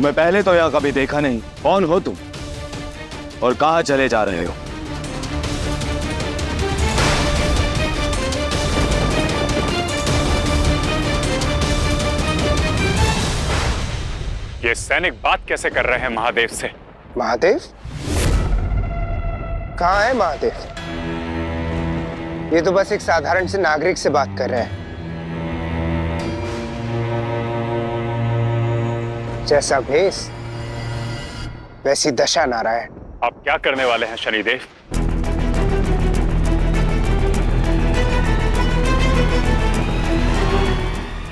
तुम्हें पहले तो यहाँ कभी देखा नहीं। कौन हो तुम और कहाँ चले जा रहे हो? ये सैनिक बात कैसे कर रहे हैं महादेव से? महादेव? कहाँ है महादेव? ये तो बस एक साधारण से नागरिक से बात कर रहे हैं। जैसा भेष वैसी दशा नारायण। आप क्या करने वाले हैं शनिदेव?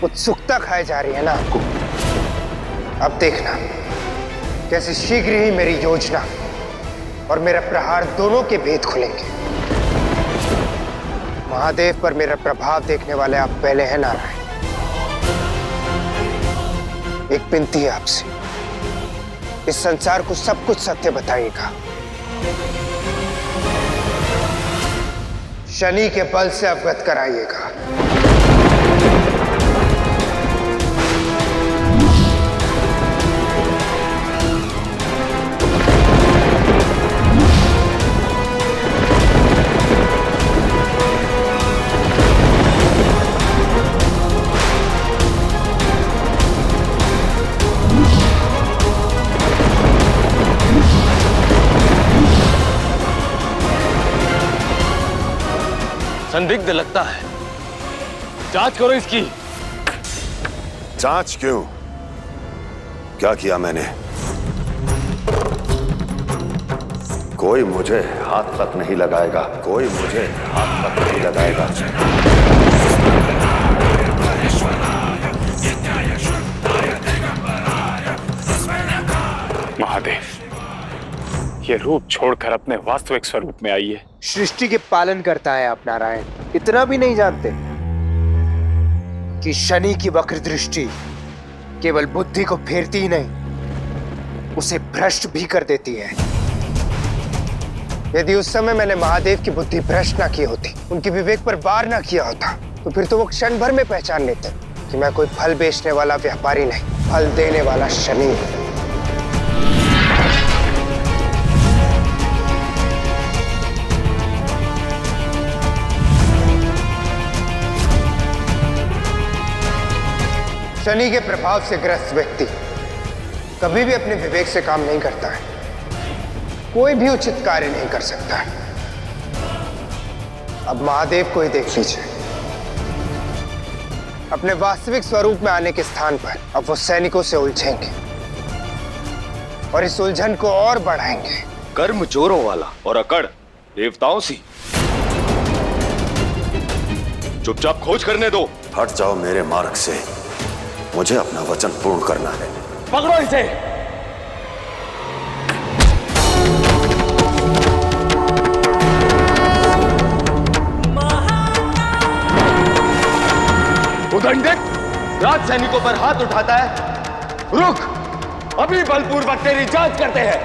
उत्सुकता खाई जा रही है ना आपको? अब देखना कैसे शीघ्र ही मेरी योजना और मेरा प्रहार दोनों के भेद खुलेंगे। महादेव पर मेरा प्रभाव देखने वाले आप पहले हैं नारायण। एक विनती है आपसे, इस संसार को सब कुछ सत्य बताइएगा। शनि के बल से अवगत कराइएगा। संदिग्ध लगता है, जांच करो इसकी। जांच क्यों? क्या किया मैंने? कोई मुझे हाथ तक नहीं लगाएगा, कोई मुझे हाथ तक नहीं लगाएगा। महादेव, ये रूप छोड़कर अपने वास्तविक स्वरूप में आइए। सृष्टि के पालन करता है आप नारायण। इतना भी नहीं जानते कि शनि की वक्र दृष्टि केवल बुद्धि को फेरती ही नहीं, उसे भ्रष्ट भी कर देती है। यदि उस समय मैंने महादेव की बुद्धि भ्रष्ट ना की होती, उनके विवेक पर वार ना किया होता, तो फिर तो वो क्षण भर में पहचान लेते कि मैं कोई फल बेचने वाला व्यापारी नहीं, फल देने वाला शनि। शनि के प्रभाव से ग्रस्त व्यक्ति कभी भी अपने विवेक से काम नहीं करता है, कोई भी उचित कार्य नहीं कर सकता है। अब महादेव को ही देख लीजिए। अपने वास्तविक स्वरूप में आने के स्थान पर अब वो सैनिकों से उलझेंगे और इस उलझन को और बढ़ाएंगे। कर्म चोरों वाला और अकड़ देवताओं सी। चुपचाप खोज करने दो। हट जाओ मेरे मार्ग से, मुझे अपना वचन पूर्ण करना है। पकड़ो इसे। उदंडित राज सैनिकों पर हाथ उठाता है। रुक, अभी बलपूर्वक तेरी जांच करते हैं।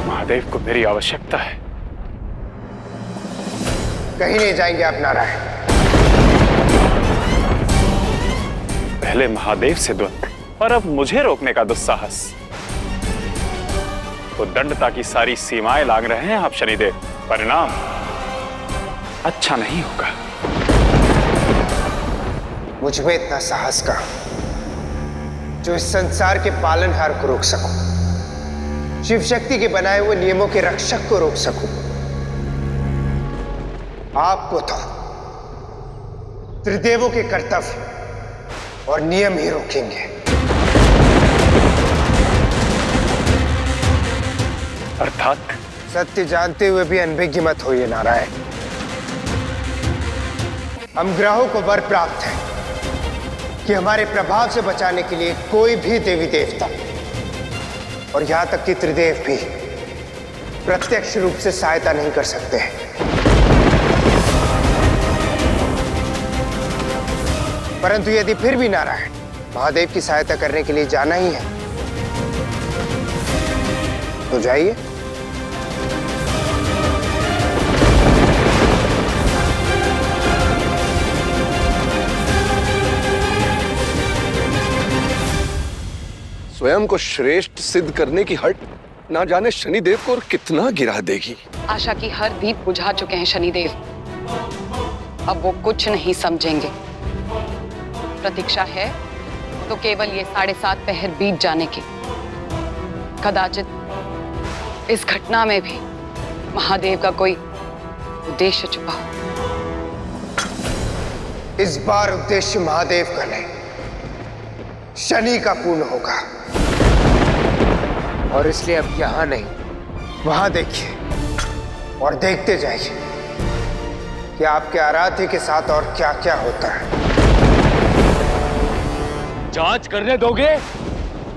महादेव को मेरी आवश्यकता है। कहीं नहीं जाएंगे आप नारायण। पहले महादेव से द्वंद्व और अब मुझे रोकने का दुस्साहस। तो दंडता की सारी सीमाएं लांघ रहे हैं आप शनिदेव। परिणाम अच्छा नहीं होगा। मुझ में इतना साहस का जो इस संसार के पालनहार को रोक सकूं, शिव शक्ति के बनाए हुए नियमों के रक्षक को रोक सकूं। आपको तो त्रिदेवों के कर्तव्य और नियम ही रोकेंगे। अर्थात सत्य जानते हुए भी अनभिज्ञ मत होइए नारायण। हम ग्रहों को वर प्राप्त है कि हमारे प्रभाव से बचाने के लिए कोई भी देवी देवता और यहां तक कि त्रिदेव भी प्रत्यक्ष रूप से सहायता नहीं कर सकते हैं। परंतु यदि फिर भी नारायण महादेव की सहायता करने के लिए जाना ही है तो जाइए। स्वयं को श्रेष्ठ सिद्ध करने की हट ना जाने शनिदेव को और कितना गिरा देगी। आशा की हर दीप बुझा चुके हैं शनिदेव। अब वो कुछ नहीं समझेंगे। प्रतीक्षा है तो केवल ये 7.5 पहर बीत जाने की। कदाचित इस घटना में भी महादेव का कोई उद्देश्य छुपा हो। इस बार उद्देश्य महादेव का नहीं, शनि का पूर्ण होगा। और इसलिए अब यहां नहीं, वहां देखिए और देखते जाइए कि आपके आराध्य के साथ और क्या क्या होता है। जांच करने दोगे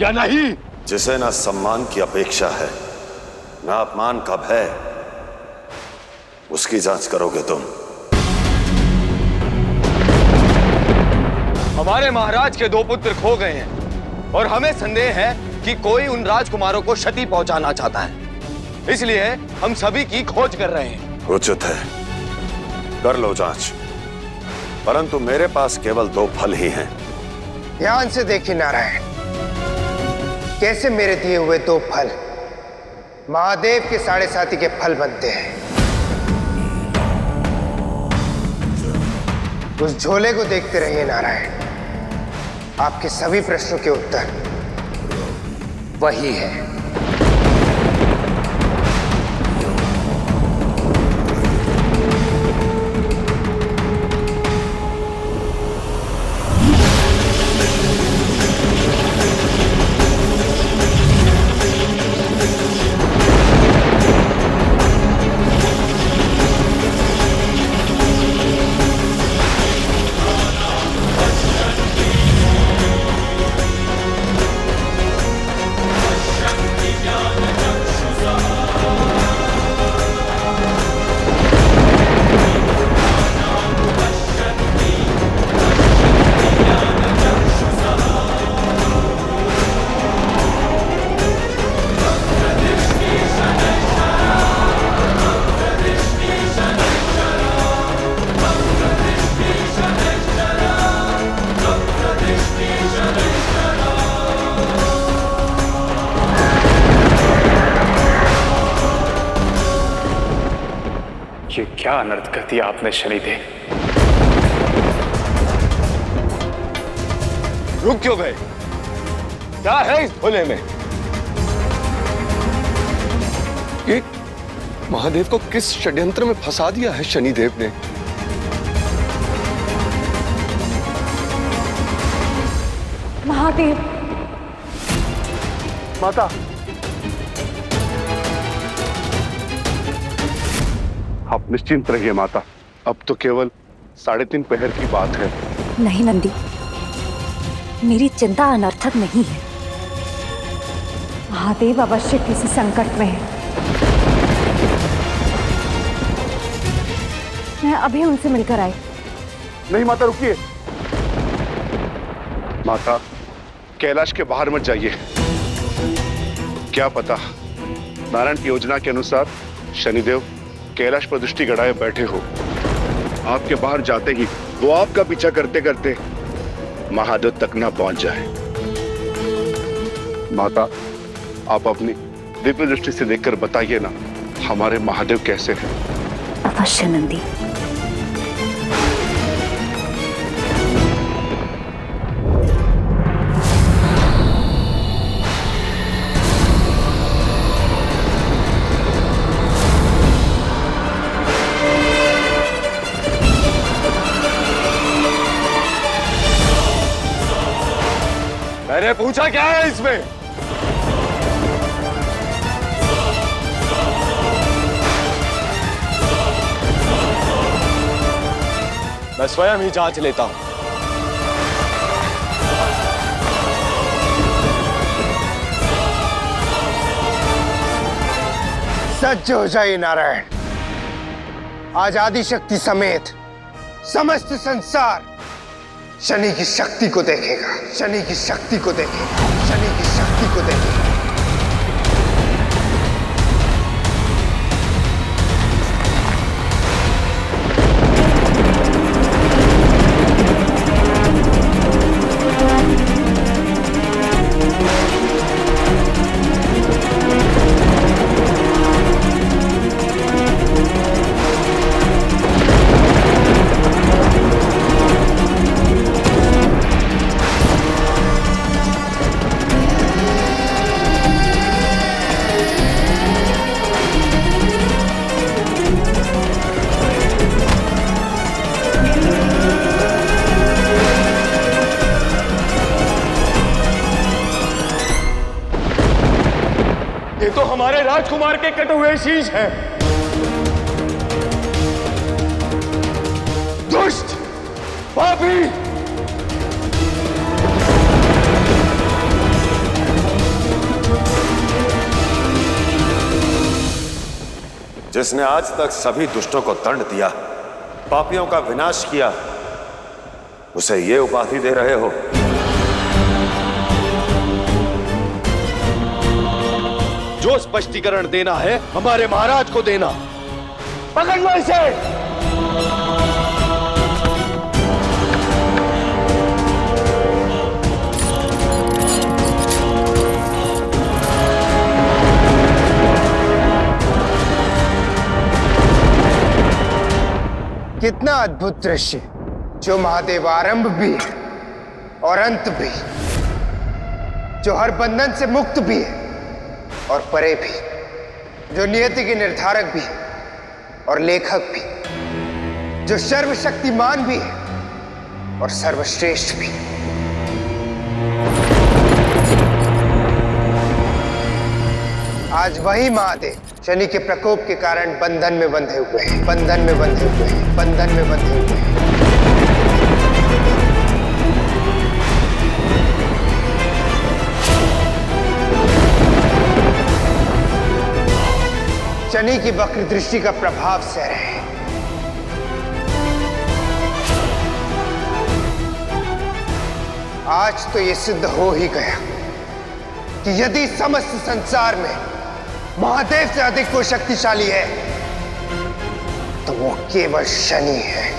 या नहीं? जिसे ना सम्मान की अपेक्षा है ना अपमान का भय, उसकी जांच करोगे तुम। हमारे महाराज के 2 पुत्र खो गए हैं और हमें संदेह है कि कोई उन राजकुमारों को क्षति पहुंचाना चाहता है। इसलिए हम सभी की खोज कर रहे हैं। उचित है, कर लो जांच, परंतु मेरे पास केवल 2 फल ही हैं। ध्यान से देखिए नारायण, कैसे मेरे दिए हुए 2 फल महादेव के 7.5 के फल बनते हैं। उस झोले को देखते रहिए नारायण, आपके सभी प्रश्नों के उत्तर वही है। ये क्या अनर्थ कर दिया आपने शनिदेव। रुक क्यों गए? क्या है इस झोले में? ये महादेव को किस षड्यंत्र में फंसा दिया है शनिदेव ने? महादेव, माता, आप निश्चिंत रहिए माता, अब तो केवल 3.5 पहर की बात है। नहीं नंदी, मेरी चिंता अनर्थक नहीं है। महादेव अवश्य किसी संकट में है। मैं अभी उनसे मिलकर आई। नहीं माता, रुकिए। माता, कैलाश के बाहर मत जाइए। क्या पता नारायण की योजना के अनुसार शनिदेव कैलाश पर दृष्टि गड़ाए बैठे हो। आपके बाहर जाते ही वो आपका पीछा करते करते महादेव तक ना पहुंच जाए। माता, आप अपनी दिव्य दृष्टि से देखकर बताइए ना, हमारे महादेव कैसे हैं? अवश्य नंदी। मैंने पूछा क्या है इसमें? मैं स्वयं ही जांच लेता हूं। सज्ज हो जाइए नारायण, आज आदिशक्ति समेत समस्त संसार शनि की शक्ति को देखेगा, शनि की शक्ति को देखेगा, शनि की शक्ति को देखेगा। ये तो हमारे राजकुमार के कटे हुए शीश हैं। दुष्ट, पापी। जिसने आज तक सभी दुष्टों को दंड दिया, पापियों का विनाश किया, उसे ये उपाधि दे रहे हो। जो स्पष्टीकरण देना है हमारे महाराज को देना। पकड़ लो इसे। कितना अद्भुत दृश्य, जो महादेव आरंभ भी है और अंत भी, जो हर बंधन से मुक्त भी है और परे भी, जो नियति के निर्धारक भी है और लेखक भी, जो सर्वशक्तिमान भी है और सर्वश्रेष्ठ भी। आज वही महादेव शनि के प्रकोप के कारण बंधन में बंधे हुए हैं, बंधन में बंधे हुए हैं, बंधन में बंधे हुए हैं। शनि की वक्र दृष्टि का प्रभाव सह रहे हैं। आज तो यह सिद्ध हो ही गया कि यदि समस्त संसार में महादेव से अधिक कोई शक्तिशाली है तो वो केवल शनि है।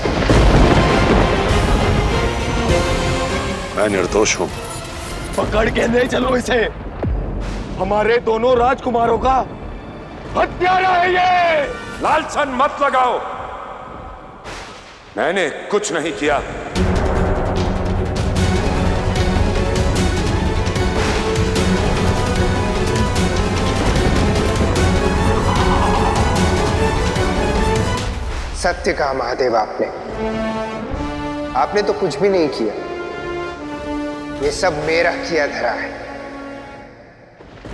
मैं निर्दोष हूं। पकड़ के ले चलो इसे। हमारे दोनों राजकुमारों का हत्यारा है ये। लालसन मत लगाओ। मैंने कुछ नहीं किया। सत्य कहा महादेव आपने तो कुछ भी नहीं किया। ये सब मेरा किया धरा है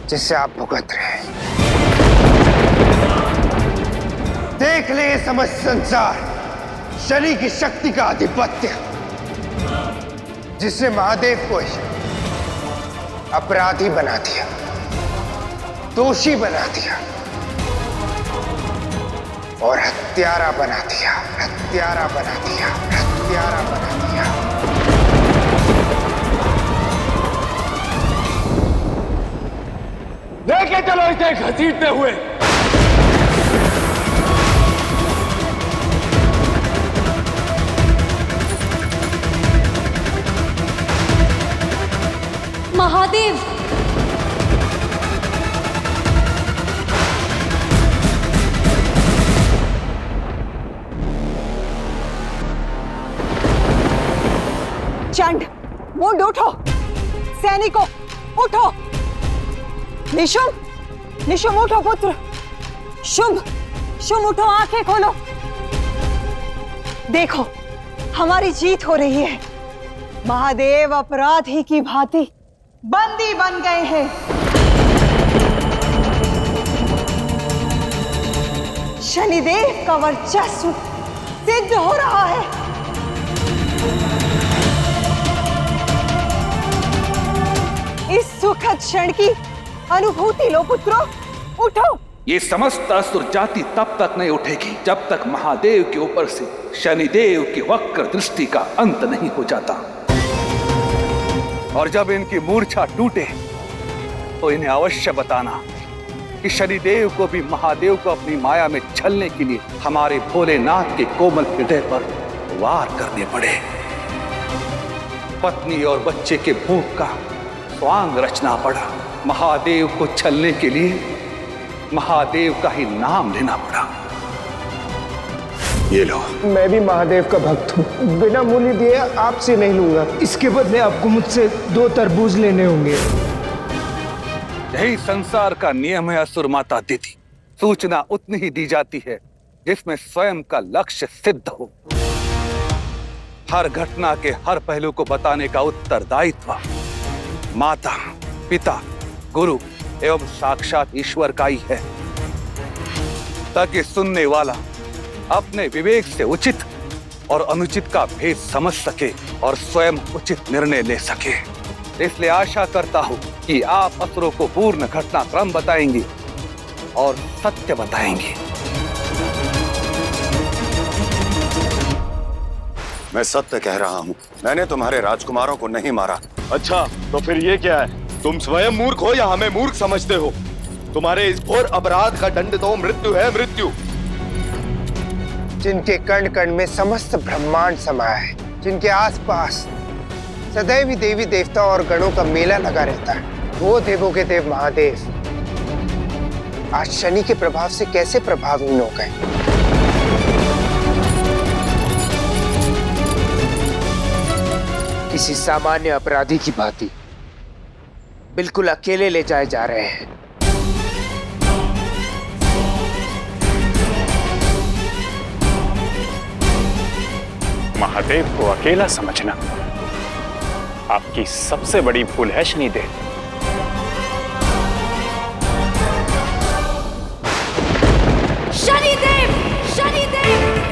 जिससे आप भुगत रहे हैं। देख ले ये समस्त संसार शनि की शक्ति का आधिपत्य, जिसने महादेव को ही अपराधी बना दिया, दोषी बना दिया और हत्यारा बना दिया, हत्यारा बना दिया, हत्यारा बना दिया। लेके चलो इसे घसीटते हुए। महादेव, चंड, मुंड उठो। सैनिकों उठो। निशुम, निशुम उठो पुत्र। शुभ, शुभ उठो, आंखें खोलो। देखो हमारी जीत हो रही है। महादेव अपराधी की भांति बंदी बन गए हैं। शनिदेव का वर्चस्व सिद्ध हो रहा है। इस सुखद क्षण की अनुभूति लो पुत्रों, उठो। ये समस्त असुर जाति तब तक नहीं उठेगी जब तक महादेव के ऊपर से शनिदेव की वक्र दृष्टि का अंत नहीं हो जाता। और जब इनकी मूर्छा टूटे तो इन्हें अवश्य बताना कि शनिदेव को भी महादेव को अपनी माया में छलने के लिए हमारे भोलेनाथ के कोमल हृदय पर वार करने पड़े। पत्नी और बच्चे के भोग का स्वांग रचना पड़ा। महादेव को छलने के लिए महादेव का ही नाम लेना पड़ा। ये लो। मैं भी महादेव का भक्त हूँ, बिना मूल्य दिए आपसे नहीं लूंगा। इसके बदले आपको मुझसे 2 तरबूज लेने होंगे। यही संसार का नियम है असुर माता दीदी। सूचना उतनी ही दी जाती है जिसमें स्वयं का लक्ष्य सिद्ध हो। हर घटना के हर पहलू को बताने का उत्तरदायित्व माता, पिता, गुरु एवं साक्षात ईश्वर का ही है, ताकि सुनने वाला अपने विवेक से उचित और अनुचित का भेद समझ सके और स्वयं उचित निर्णय ले सके। इसलिए आशा करता हूं कि आप असुरों को पूर्ण घटनाक्रम बताएंगे और सत्य बताएंगे। मैं सत्य कह रहा हूं, मैंने तुम्हारे राजकुमारों को नहीं मारा। अच्छा, तो फिर ये क्या है? तुम स्वयं मूर्ख हो या हमें मूर्ख समझते हो? तुम्हारे इस घोर अपराध का दंड तो मृत्यु है, मृत्यु। जिनके कण कण में समस्त ब्रह्मांड समाया है, जिनके आसपास सदैव ही देवी देवता और गणों का मेला लगा रहता है, वो देवों के देव महादेव आज शनि के प्रभाव से कैसे प्रभावहीन हो गए? किसी सामान्य अपराधी की भांति बिल्कुल अकेले ले जाए जा रहे हैं। महादेव को अकेला समझना आपकी सबसे बड़ी भूल है शनिदेव। शनिदेव, शनिदेव,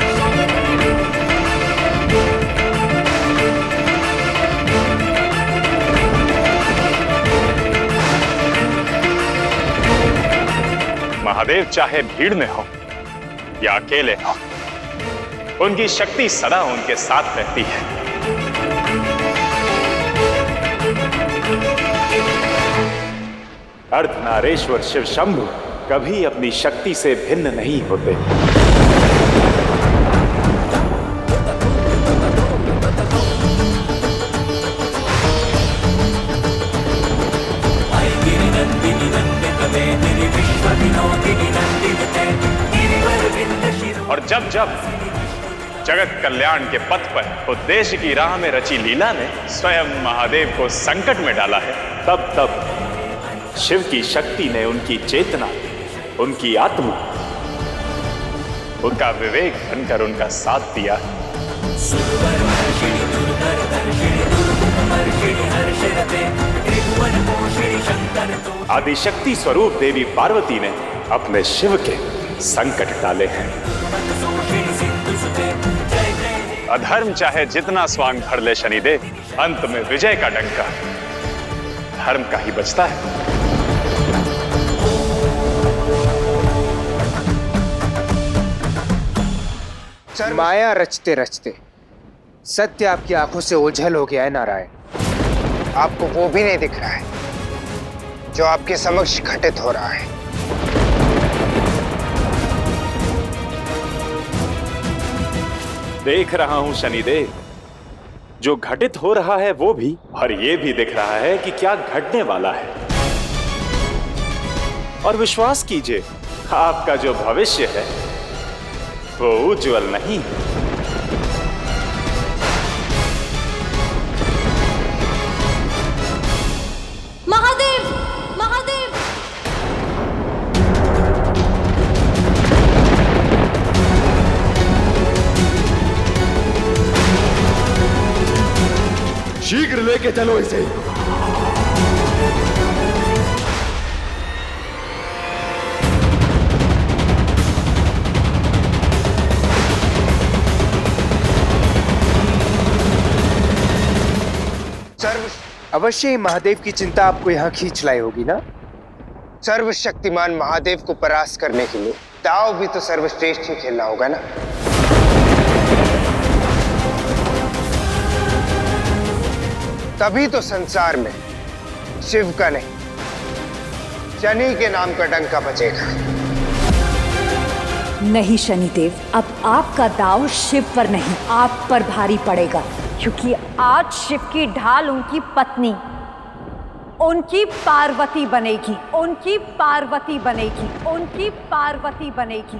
महादेव चाहे भीड़ में हो या अकेले हो, उनकी शक्ति सदा उनके साथ रहती है। अर्धनारेश्वर शिव शंभु कभी अपनी शक्ति से भिन्न नहीं होते। और जब जब जगत कल्याण के पथ पर उद्देश्य की राह में रची लीला ने स्वयं महादेव को संकट में डाला है, तब तब शिव की शक्ति ने उनकी चेतना, उनकी आत्मा, उनका विवेक बनकर उनका साथ दिया। आदिशक्ति स्वरूप देवी पार्वती ने अपने शिव के संकट डाले हैं। अधर्म चाहे जितना स्वांग भर ले शनिदेव, अंत में विजय का डंका धर्म का ही बचता है। माया रचते रचते सत्य आपकी आंखों से ओझल हो गया है नारायण। आपको वो भी नहीं दिख रहा है जो आपके समक्ष घटित हो रहा है। देख रहा हूं शनिदेव, जो घटित हो रहा है वो भी, और ये भी दिख रहा है कि क्या घटने वाला है। और विश्वास कीजिए, आपका जो भविष्य है वो उज्जवल नहीं। महादेव, महादेव, शीघ्र लेके चलो इसे। अवश्य ही महादेव की चिंता आपको यहाँ खींच लाई होगी ना। सर्वशक्तिमान महादेव को परास्त करने के लिए दाव भी तो सर्वश्रेष्ठ ही खेलना होगा ना। तभी तो संसार में शिव का नहीं, शनि के नाम का डंका बजेगा। नहीं शनिदेव, अब आपका दाव शिव पर नहीं, आप पर भारी पड़ेगा, क्योंकि आज शिव की ढाल उनकी पत्नी, उनकी पार्वती बनेगी, उनकी पार्वती बनेगी, उनकी पार्वती बनेगी।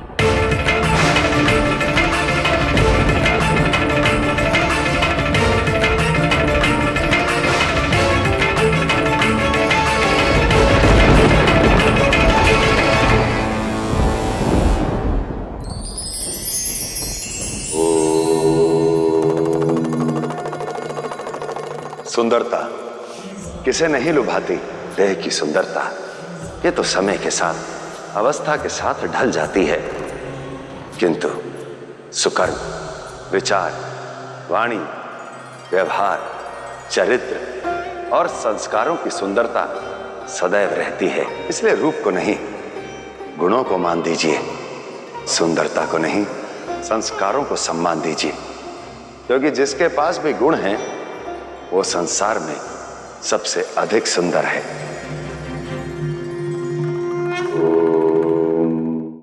सुंदरता किसे नहीं लुभाती, देह की सुंदरता। ये तो समय के साथ, अवस्था के साथ ढल जाती है, किंतु सुकर्म, विचार, वाणी, व्यवहार, चरित्र और संस्कारों की सुंदरता सदैव रहती है। इसलिए रूप को नहीं, गुणों को मान दीजिए, सुंदरता को नहीं, संस्कारों को सम्मान दीजिए, क्योंकि जिसके पास भी गुण हैं वो संसार में सबसे अधिक सुंदर है।